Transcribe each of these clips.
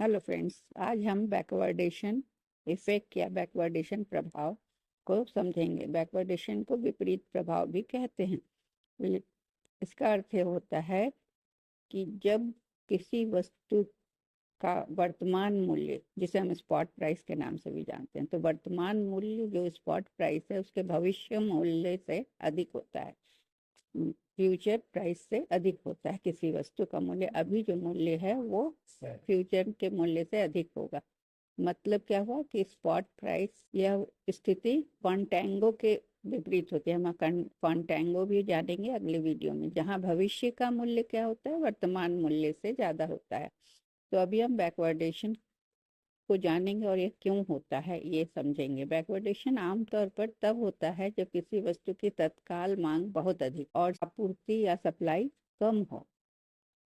Hello friends, आज हम backwardation effect या बैकवर्डेशन प्रभाव को समझेंगे। बैकवर्डेशन को विपरीत प्रभाव भी कहते हैं। ये- इसका अर्थ ये होता है कि जब किसी वस्तु का वर्तमान मूल्य, जिसे हम स्पॉट प्राइस के नाम से भी जानते हैं, तो वर्तमान मूल्य जो स्पॉट प्राइस है उसके भविष्य मूल्य से अधिक होता है। फ्यूचर प्राइस से अधिक होता है। किसी वस्तु का मूल्य, अभी जो मूल्य है वो फ्यूचर के मूल्य से अधिक होगा। मतलब क्या हुआ कि स्पॉट प्राइस यह स्थिति कॉन्टेंगो के विपरीत होती है। हम कॉन्टेंगो भी जानेंगे अगले वीडियो में, जहां भविष्य का मूल्य क्या होता है, वर्तमान मूल्य से ज्यादा होता है। तो अभी हम बैकवर्डेशन को जानेंगे और ये क्यों होता है ये समझेंगे। बैकवर्डेशन आमतौर पर तब होता है जब किसी वस्तु की तत्काल मांग बहुत अधिक और आपूर्ति या सप्लाई कम हो।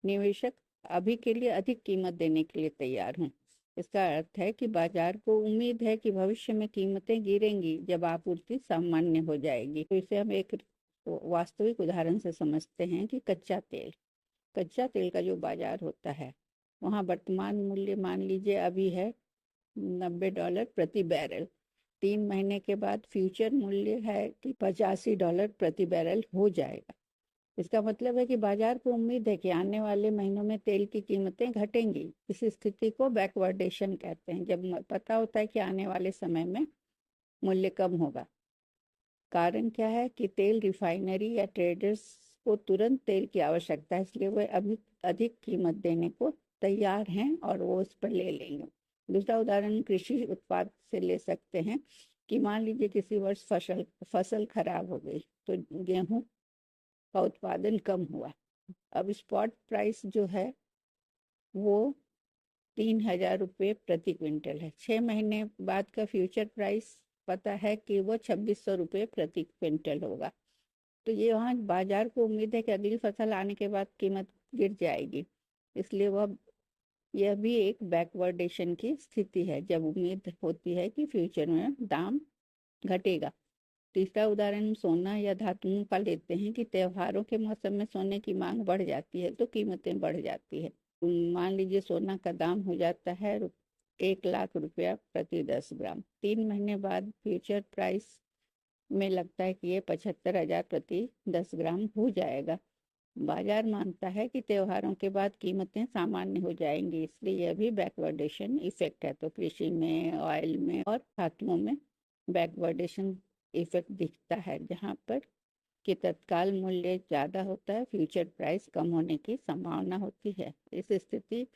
निवेशक अभी के लिए अधिक कीमत देने के लिए तैयार हों। इसका अर्थ है कि बाजार को उम्मीद है कि भविष्य में कीमतें गिरेंगी जब आपूर्ति सामान्य हो जाएगी। तो इसे हम एक वास्तविक उदाहरण से समझते हैं कि कच्चा तेल का जो बाजार होता है, वहाँ वर्तमान मूल्य मान लीजिए अभी है $90 प्रति बैरल। 3 महीने के बाद फ्यूचर मूल्य है कि $85 प्रति बैरल हो जाएगा। इसका मतलब है कि बाजार को उम्मीद है कि आने वाले महीनों में तेल की कीमतें घटेंगी। इस स्थिति को बैकवर्डेशन कहते हैं, जब पता होता है कि आने वाले समय में मूल्य कम होगा। कारण क्या है कि तेल रिफाइनरी या ट्रेडर्स को तुरंत तेल की आवश्यकता है, इसलिए वे अभी अधिक कीमत देने को तैयार हैं और वो उस पर ले लेंगे। दूसरा उदाहरण कृषि उत्पाद से ले सकते हैं कि मान लीजिए किसी वर्ष फसल खराब हो गई, तो गेहूं का उत्पादन कम हुआ। अब स्पॉट प्राइस जो है वो 3,000 रुपये प्रति क्विंटल है। 6 महीने बाद का फ्यूचर प्राइस पता है कि वो 2,600 रुपये प्रति क्विंटल होगा। तो ये वहाँ बाजार को उम्मीद है कि अगली फसल आने के बाद कीमत गिर जाएगी, इसलिए वह यह भी एक बैकवर्डेशन की स्थिति है, जब उम्मीद होती है कि फ्यूचर में दाम घटेगा। तीसरा उदाहरण हम सोना या धातुओं का लेते हैं कि त्योहारों के मौसम में सोने की मांग बढ़ जाती है तो कीमतें बढ़ जाती है। मान लीजिए सोना का दाम हो जाता है 1 लाख रुपया प्रति 10 ग्राम। 3 महीने बाद फ्यूचर प्राइस में लगता है कि ये 75,000 प्रति 10 ग्राम हो जाएगा। बाजार मानता है कि त्योहारों के बाद कीमतें सामान्य हो जाएंगी, इसलिए यह भी बैकवर्डेशन इफेक्ट है। तो कृषि में, ऑयल में और धातुओं में बैकवर्डेशन इफेक्ट दिखता है, जहां पर कि तत्काल मूल्य ज़्यादा होता है, फ्यूचर प्राइस कम होने की संभावना होती है। इस स्थिति